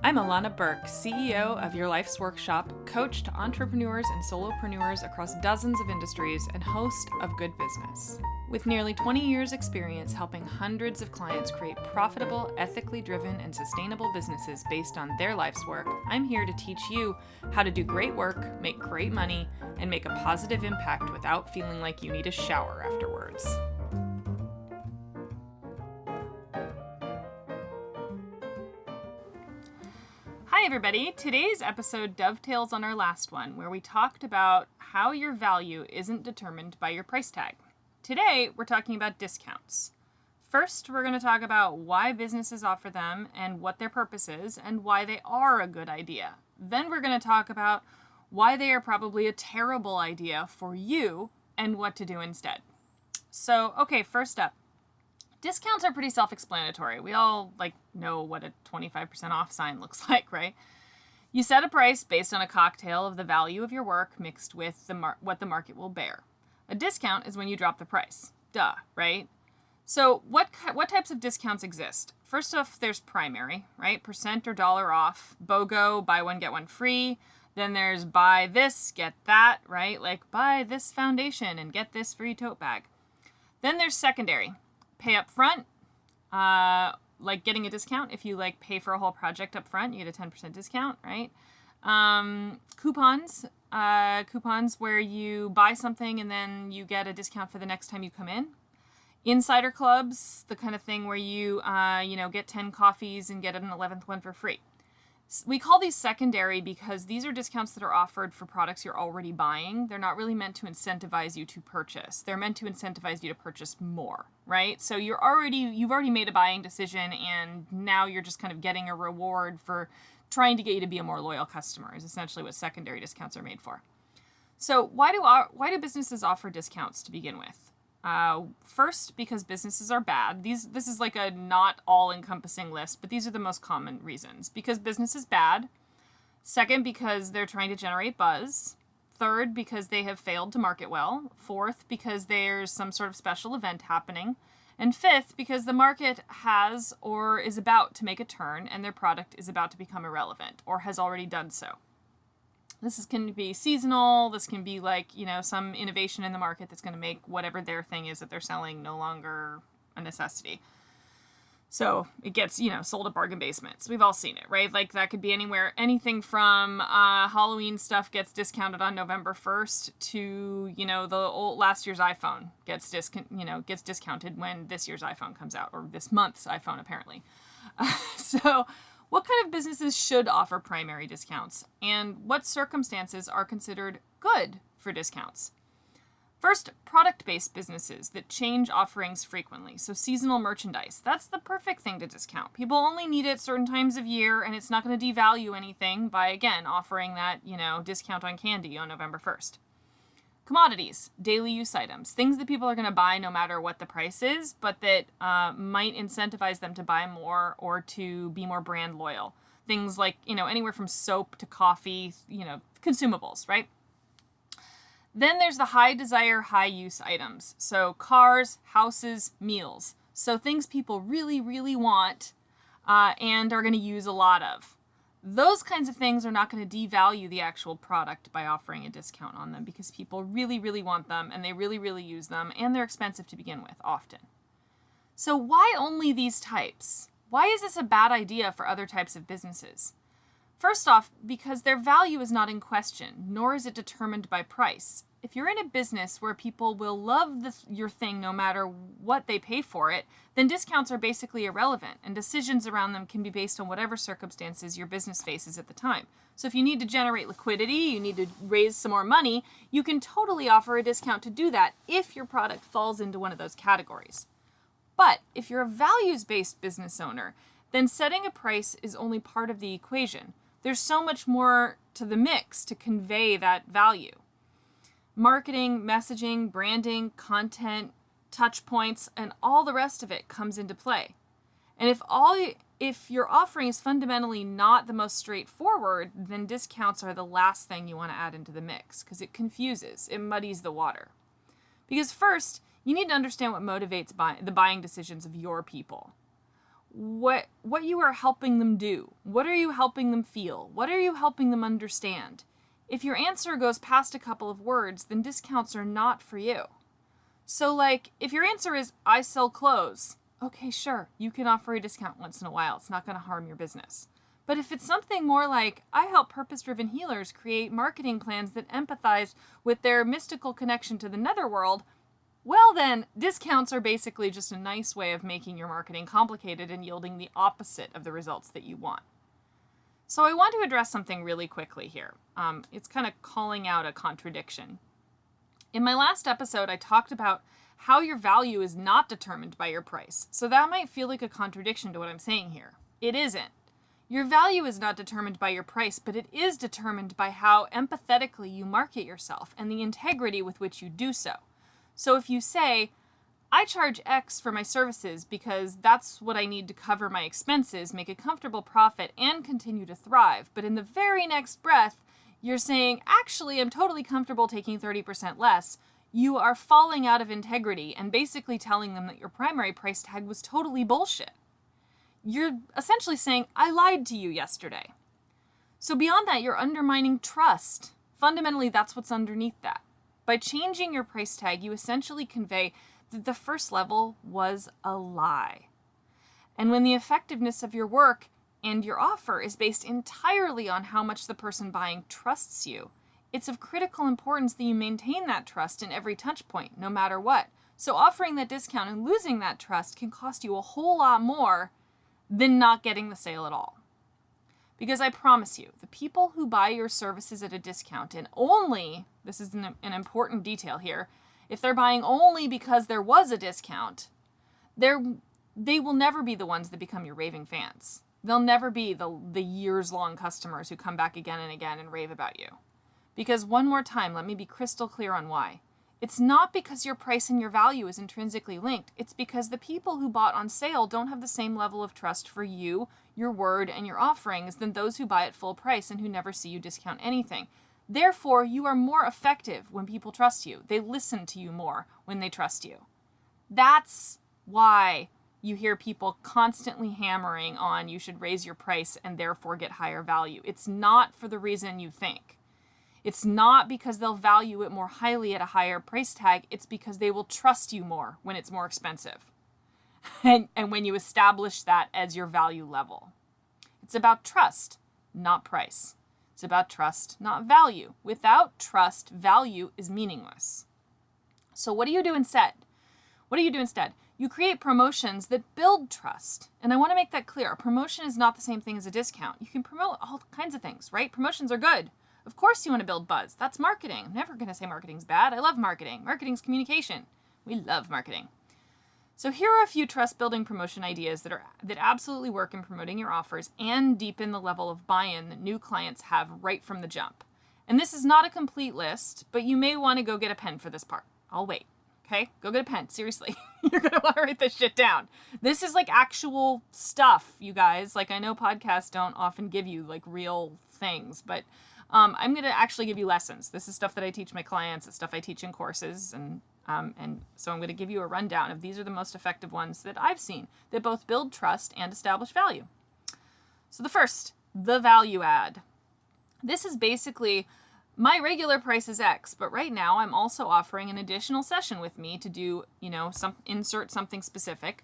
I'm Alana Burke, CEO of Your Life's Workshop, coach to entrepreneurs and solopreneurs across dozens of industries, and host of Good Business. With nearly 20 years' experience helping hundreds of clients create profitable, ethically driven, and sustainable businesses based on their life's work, I'm here to teach you how to do great work, make great money, and make a positive impact without feeling like you need a shower afterwards. Hi everybody, today's episode dovetails on our last one where we talked about how your value isn't determined by your price tag. Today we're talking about discounts. First, we're going to talk about why businesses offer them and what their purpose is and why they are a good idea. Then we're going to talk about why they are probably a terrible idea for you and what to do instead. So, first up. Discounts are pretty self-explanatory. We all know what a 25% off sign looks like, right? You set a price based on a cocktail of the value of your work mixed with what the market will bear. A discount is when you drop the price. Duh, right? So what types of discounts exist? First off, there's primary, right? Percent or dollar off. BOGO, buy one, get one free. Then there's buy this, get that, right? Like buy this foundation and get this free tote bag. Then there's secondary. Pay up front, like getting a discount. If you pay for a whole project up front, you get a 10% discount, right? Coupons where you buy something and then you get a discount for the next time you come in. Insider clubs, the kind of thing where you, get 10 coffees and get an 11th one for free. We call these secondary because these are discounts that are offered for products you're already buying. They're not really meant to incentivize you to purchase. They're meant to incentivize you to purchase more, right? So you've already made a buying decision and now you're just kind of getting a reward for trying to get you to be a more loyal customer is essentially what secondary discounts are made for. So why do businesses offer discounts to begin with? First, because businesses are bad. This is like a not all-encompassing list, but these are the most common reasons. Because business is bad. Second, because they're trying to generate buzz. Third, because they have failed to market well. Fourth, because there's some sort of special event happening. And fifth, because the market has or is about to make a turn and their product is about to become irrelevant or has already done so. This can be seasonal. This can be some innovation in the market that's going to make whatever their thing is that they're selling no longer a necessity. So it gets, sold at bargain basements. We've all seen it, right? That could be anywhere. Anything from Halloween stuff gets discounted on November 1st to, last year's iPhone gets discounted when this year's iPhone comes out, or this month's iPhone apparently. So what kind of businesses should offer primary discounts, and what circumstances are considered good for discounts? First, product-based businesses that change offerings frequently. So seasonal merchandise. That's the perfect thing to discount. People only need it certain times of year, and it's not going to devalue anything by, again, offering that, discount on candy on November 1st. Commodities, daily use items, things that people are going to buy no matter what the price is, but that might incentivize them to buy more or to be more brand loyal. Things like, anywhere from soap to coffee, consumables, right? Then there's the high desire, high use items. So cars, houses, meals. So things people really, really want and are going to use a lot of. Those kinds of things are not going to devalue the actual product by offering a discount on them because people really, really want them and they really, really use them and they're expensive to begin with often. So why only these types? Why is this a bad idea for other types of businesses? First off, because their value is not in question, nor is it determined by price. If you're in a business where people will love your thing no matter what they pay for it, then discounts are basically irrelevant, and decisions around them can be based on whatever circumstances your business faces at the time. So if you need to generate liquidity, you need to raise some more money, you can totally offer a discount to do that if your product falls into one of those categories. But if you're a values-based business owner, then setting a price is only part of the equation. There's so much more to the mix to convey that value. Marketing, messaging, branding, content, touch points, and all the rest of it comes into play. And if your offering is fundamentally not the most straightforward, then discounts are the last thing you want to add into the mix because it confuses, it muddies the water. Because first, you need to understand what motivates the buying decisions of your people. what you are helping them do. What are you helping them feel? What are you helping them understand? If your answer goes past a couple of words, then discounts are not for you. So like, if your answer is, I sell clothes, okay, sure, you can offer a discount once in a while. It's not going to harm your business. But if it's something more like, I help purpose-driven healers create marketing plans that empathize with their mystical connection to the netherworld, well then, discounts are basically just a nice way of making your marketing complicated and yielding the opposite of the results that you want. So I want to address something really quickly here. It's kind of calling out a contradiction. In my last episode, I talked about how your value is not determined by your price. So that might feel like a contradiction to what I'm saying here. It isn't. Your value is not determined by your price, but it is determined by how empathetically you market yourself and the integrity with which you do so. So if you say, I charge X for my services because that's what I need to cover my expenses, make a comfortable profit, and continue to thrive, but in the very next breath, you're saying, actually, I'm totally comfortable taking 30% less, you are falling out of integrity and basically telling them that your primary price tag was totally bullshit. You're essentially saying, I lied to you yesterday. So beyond that, you're undermining trust. Fundamentally, that's what's underneath that. By changing your price tag, you essentially convey that the first level was a lie. And when the effectiveness of your work and your offer is based entirely on how much the person buying trusts you, it's of critical importance that you maintain that trust in every touch point, no matter what. So offering that discount and losing that trust can cost you a whole lot more than not getting the sale at all. Because I promise you, the people who buy your services at a discount, and only, this is an important detail here, if they're buying only because there was a discount, they will never be the ones that become your raving fans. They'll never be the years-long customers who come back again and again and rave about you. Because one more time, let me be crystal clear on why. It's not because your price and your value is intrinsically linked. It's because the people who bought on sale don't have the same level of trust for you, your word, and your offerings than those who buy at full price and who never see you discount anything. Therefore, you are more effective when people trust you. They listen to you more when they trust you. That's why you hear people constantly hammering on you should raise your price and therefore get higher value. It's not for the reason you think. It's not because they'll value it more highly at a higher price tag. It's because they will trust you more when it's more expensive. And when you establish that as your value level. It's about trust, not price. It's about trust, not value. Without trust, value is meaningless. So what do you do instead? You create promotions that build trust. And I want to make that clear. A promotion is not the same thing as a discount. You can promote all kinds of things, right? Promotions are good. Of course you want to build buzz. That's marketing. I'm never going to say marketing's bad. I love marketing. Marketing's communication. We love marketing. So here are a few trust-building promotion ideas that absolutely work in promoting your offers and deepen the level of buy-in that new clients have right from the jump. And this is not a complete list, but you may want to go get a pen for this part. I'll wait. Okay? Go get a pen. Seriously. You're going to want to write this shit down. This is like actual stuff, you guys. Like, I know podcasts don't often give you like real things, but I'm going to actually give you lessons. This is stuff that I teach my clients. It's stuff I teach in courses. And so I'm going to give you a rundown of these are the most effective ones that I've seen that both build trust and establish value. So the first, the value add. This is basically my regular price is X, but right now I'm also offering an additional session with me to do, insert something specific.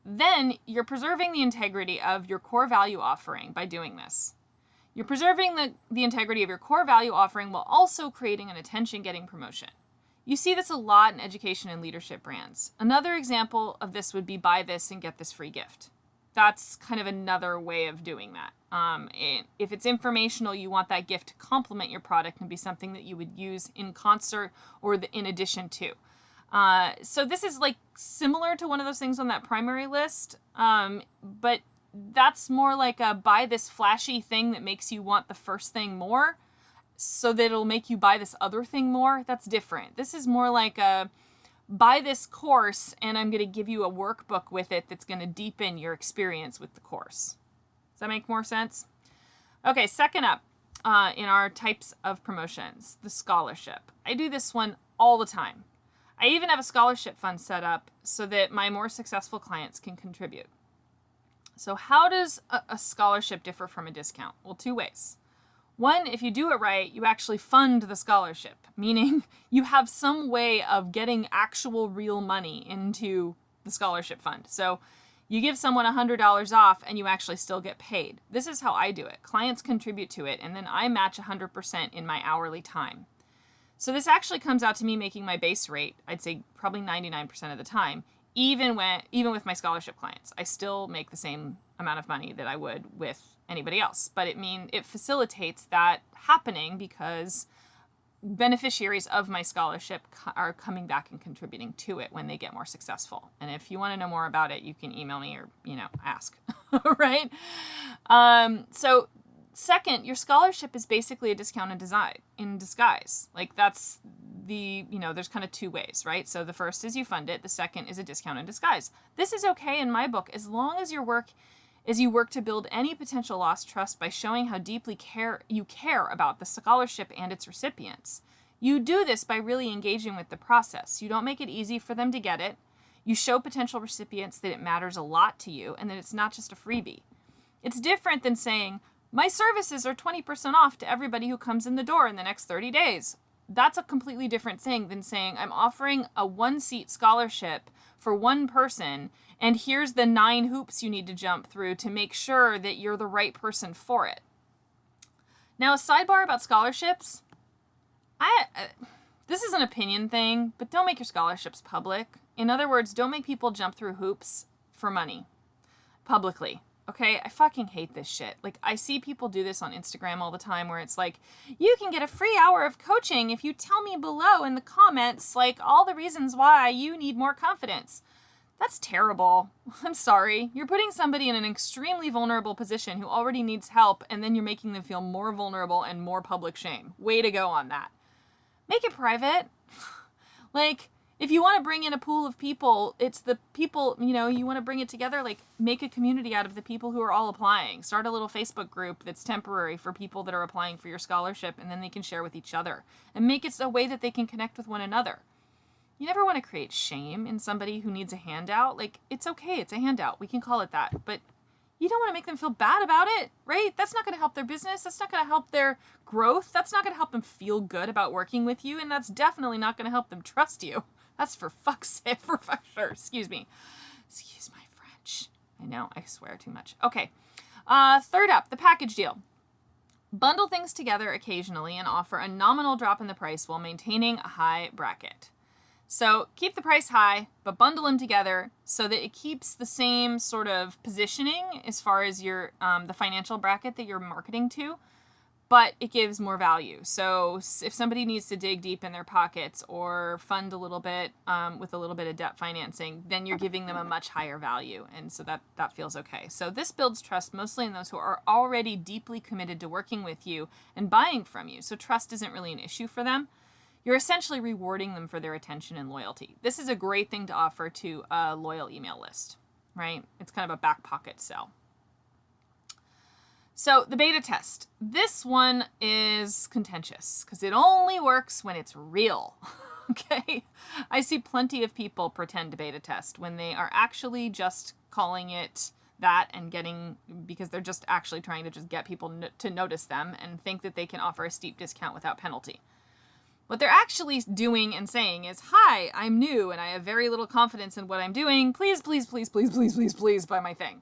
Then you're preserving the integrity of your core value offering by doing this. You're preserving the integrity of your core value offering while also creating an attention-getting promotion. You see this a lot in education and leadership brands. Another example of this would be buy this and get this free gift. That's kind of another way of doing that. If it's informational, you want that gift to complement your product and be something that you would use in concert or in addition to. So this is like similar to one of those things on that primary list, but that's more like a buy this flashy thing that makes you want the first thing more so that it'll make you buy this other thing more. That's different. This is more like a buy this course and I'm going to give you a workbook with it that's going to deepen your experience with the course. Does that make more sense? Okay, second up in our types of promotions, the scholarship. I do this one all the time. I even have a scholarship fund set up so that my more successful clients can contribute. So how does a scholarship differ from a discount? Well, two ways. One, if you do it right, you actually fund the scholarship, meaning you have some way of getting actual real money into the scholarship fund. So you give someone $100 off and you actually still get paid. This is how I do it. Clients contribute to it, and then I match 100% in my hourly time. So this actually comes out to me making my base rate, I'd say probably 99% of the time, even with my scholarship clients. I still make the same amount of money that I would with anybody else. But it facilitates that happening because beneficiaries of my scholarship are coming back and contributing to it when they get more successful. And if you want to know more about it, you can email me or, ask, right? So second, your scholarship is basically a discount in disguise. Like that's there's kind of two ways, right? So the first is you fund it. The second is a discount in disguise. This is okay in my book as long as you work to build any potential lost trust by showing how deeply you care about the scholarship and its recipients. You do this by really engaging with the process. You don't make it easy for them to get it. You show potential recipients that it matters a lot to you and that it's not just a freebie. It's different than saying, my services are 20% off to everybody who comes in the door in the next 30 days. That's a completely different thing than saying, I'm offering a 1-seat scholarship for one person, and here's the 9 hoops you need to jump through to make sure that you're the right person for it. Now, a sidebar about scholarships. This is an opinion thing, but don't make your scholarships public. In other words, don't make people jump through hoops for money publicly. Okay, I fucking hate this shit. Like, I see people do this on Instagram all the time where it's like, you can get a free hour of coaching if you tell me below in the comments, like, all the reasons why you need more confidence. That's terrible. I'm sorry. You're putting somebody in an extremely vulnerable position who already needs help, and then you're making them feel more vulnerable and more public shame. Way to go on that. Make it private. Like, if you want to bring in a pool of people, it's the people, you want to bring it together, like make a community out of the people who are all applying. Start a little Facebook group that's temporary for people that are applying for your scholarship, and then they can share with each other. And make it a way that they can connect with one another. You never want to create shame in somebody who needs a handout. Like, it's okay, it's a handout. We can call it that. But you don't want to make them feel bad about it, right? That's not going to help their business. That's not going to help their growth. That's not going to help them feel good about working with you. And that's definitely not going to help them trust you. That's for fuck's sake, for sure. Excuse me. Excuse my French. I know, I swear too much. Okay. Third up, the package deal. Bundle things together occasionally and offer a nominal drop in the price while maintaining a high bracket. So keep the price high, but bundle them together so that it keeps the same sort of positioning as far as your the financial bracket that you're marketing to, but it gives more value. So if somebody needs to dig deep in their pockets or fund a little bit with a little bit of debt financing, then you're giving them a much higher value, and so that feels okay. So this builds trust mostly in those who are already deeply committed to working with you and buying from you. So trust isn't really an issue for them. You're essentially rewarding them for their attention and loyalty. This is a great thing to offer to a loyal email list, right? It's kind of a back pocket sell. So the beta test. This one is contentious because it only works when it's real. Okay? I see plenty of people pretend to beta test when they are actually just calling it that and because they're just actually trying to just get people to notice them and think that they can offer a steep discount without penalty. What they're actually doing and saying is, hi, I'm new and I have very little confidence in what I'm doing. Please, please, please, please, please, please, please buy my thing.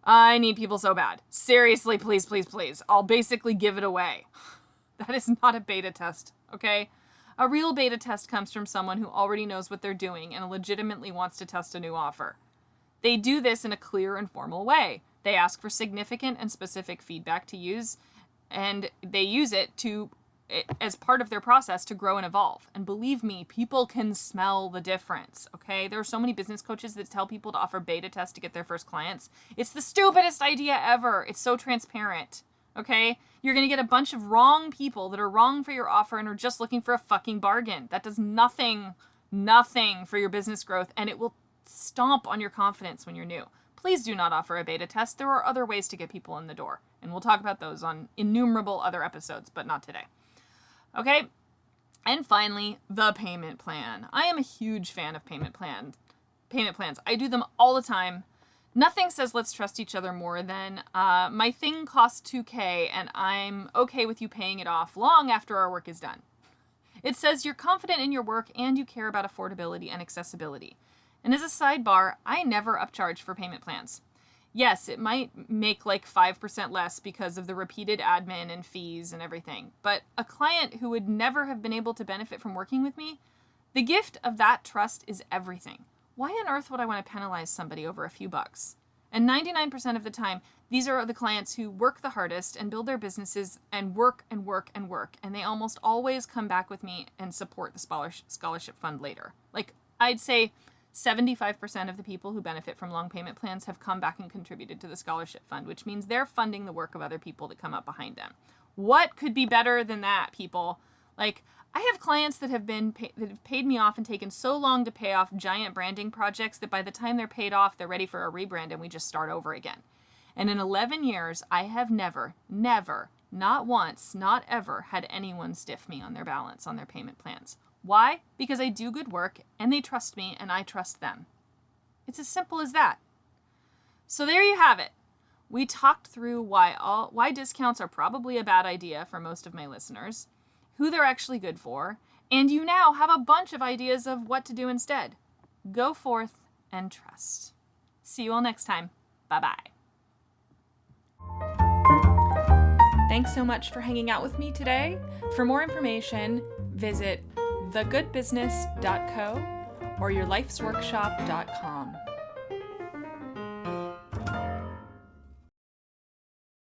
I need people so bad. Seriously, please, please, please. I'll basically give it away. That is not a beta test, okay? A real beta test comes from someone who already knows what they're doing and legitimately wants to test a new offer. They do this in a clear and formal way. They ask for significant and specific feedback to use, and they use it as part of their process to grow and evolve. And believe me, people can smell the difference, okay? There are so many business coaches that tell people to offer beta tests to get their first clients. It's the stupidest idea ever. It's so transparent, okay? You're going to get a bunch of wrong people that are wrong for your offer and are just looking for a fucking bargain. That does nothing for your business growth, and it will stomp on your confidence when you're new. Please do not offer a beta test. There are other ways to get people in the door, and we'll talk about those on innumerable other episodes, but not today. Okay, and finally, the payment plan. I am a huge fan of payment plans. I do them all the time. Nothing says let's trust each other more than my thing costs $2,000 and I'm okay with you paying it off long after our work is done. It says you're confident in your work and you care about affordability and accessibility. And as a sidebar, I never upcharge for payment plans. Yes, it might make like 5% less because of the repeated admin and fees and everything, but a client who would never have been able to benefit from working with me, the gift of that trust is everything. Why on earth would I want to penalize somebody over a few bucks? And 99% of the time, these are the clients who work the hardest and build their businesses and work and work and work. And they almost always come back with me and support the scholarship fund later. Like, I'd say 75% of the people who benefit from long payment plans have come back and contributed to the scholarship fund, which means they're funding the work of other people that come up behind them. What could be better than that, people? Like, I have clients that have paid me off and taken so long to pay off giant branding projects that by the time they're paid off, they're ready for a rebrand and we just start over again. And in 11 years, I have never, not once, not ever had anyone stiff me on their balance on their payment plans. Why? Because I do good work and they trust me and I trust them. It's as simple as that. So there you have it. We talked through why discounts are probably a bad idea for most of my listeners, who they're actually good for, and you now have a bunch of ideas of what to do instead. Go forth and trust. See you all next time. Bye-bye. Thanks so much for hanging out with me today. For more information, visit thegoodbusiness.co or yourlifesworkshop.com.